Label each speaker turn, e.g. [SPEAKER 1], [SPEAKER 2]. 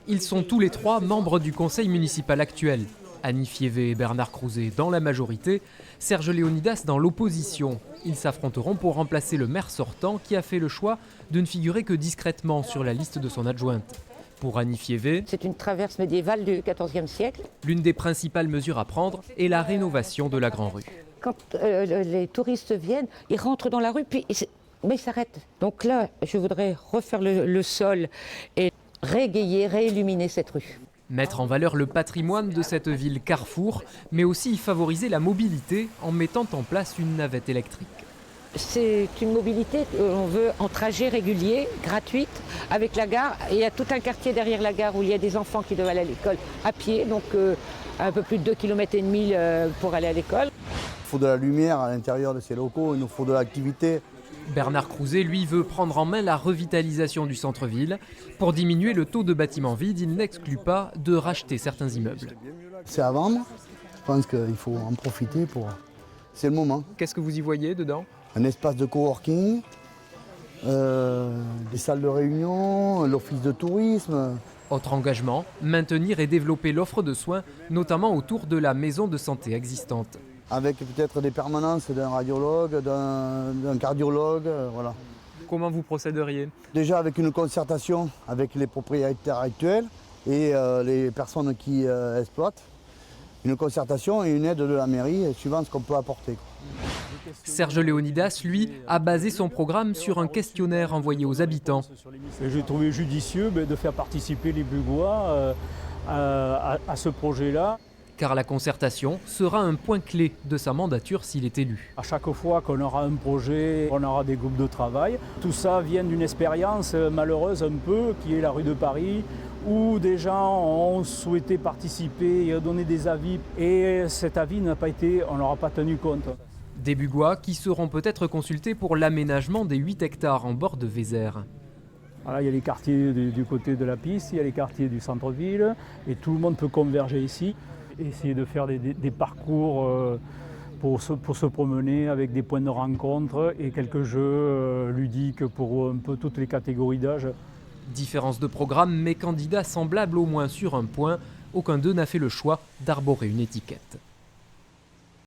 [SPEAKER 1] Ils sont tous les trois membres du conseil municipal actuel. Annie Fievé et Bernard Crouzet dans la majorité, Serge Léonidas dans l'opposition. Ils s'affronteront pour remplacer le maire sortant qui a fait le choix de ne figurer que discrètement sur la liste de son adjointe. Pour Annie Fievé,
[SPEAKER 2] c'est une traverse médiévale du XIVe siècle.
[SPEAKER 1] L'une des principales mesures à prendre est la rénovation de la Grand Rue.
[SPEAKER 2] Quand les touristes viennent, ils rentrent dans la rue, mais ils s'arrêtent. Donc là, je voudrais refaire le sol et régayer, réilluminer cette rue.
[SPEAKER 1] Mettre en valeur le patrimoine de cette ville carrefour, mais aussi y favoriser la mobilité en mettant en place une navette électrique.
[SPEAKER 2] C'est une mobilité qu'on veut en trajet régulier, gratuite, avec la gare. Et il y a tout un quartier derrière la gare où il y a des enfants qui doivent aller à l'école à pied, donc un peu plus de 2,5 km pour aller à l'école.
[SPEAKER 3] Il faut de la lumière à l'intérieur de ces locaux, il nous faut de l'activité.
[SPEAKER 1] Bernard Crouzet, lui, veut prendre en main la revitalisation du centre-ville. Pour diminuer le taux de bâtiments vides, il n'exclut pas de racheter certains immeubles.
[SPEAKER 3] C'est à vendre, je pense qu'il faut en profiter pour... C'est le moment.
[SPEAKER 1] Qu'est-ce que vous y voyez dedans ?
[SPEAKER 3] Un espace de coworking, des salles de réunion, l'office de tourisme.
[SPEAKER 1] Autre engagement, maintenir et développer l'offre de soins, notamment autour de la maison de santé existante.
[SPEAKER 3] Avec peut-être des permanences d'un radiologue, d'un cardiologue, voilà.
[SPEAKER 1] Comment vous procéderiez ?
[SPEAKER 3] Déjà avec une concertation avec les propriétaires actuels et les personnes qui exploitent. Une concertation et une aide de la mairie suivant ce qu'on peut apporter.
[SPEAKER 1] Serge Léonidas, lui, a basé son programme sur un questionnaire envoyé aux habitants.
[SPEAKER 4] J'ai trouvé judicieux de faire participer les Bugois à ce projet-là.
[SPEAKER 1] Car la concertation sera un point clé de sa mandature s'il est élu.
[SPEAKER 4] À chaque fois qu'on aura un projet, on aura des groupes de travail. Tout ça vient d'une expérience malheureuse un peu, qui est la rue de Paris, où des gens ont souhaité participer et donner des avis. Et cet avis n'a pas été, on n'aura pas tenu compte.
[SPEAKER 1] Des Bugois qui seront peut-être consultés pour l'aménagement des 8 hectares en bord de Vézère.
[SPEAKER 4] Voilà, il y a les quartiers du côté de la piste, il y a les quartiers du centre-ville, et tout le monde peut converger ici. Essayer de faire des parcours pour se promener avec des points de rencontre et quelques jeux ludiques pour un peu toutes les catégories d'âge.
[SPEAKER 1] Différence de programme, mais candidats semblables au moins sur un point, aucun d'eux n'a fait le choix d'arborer une étiquette.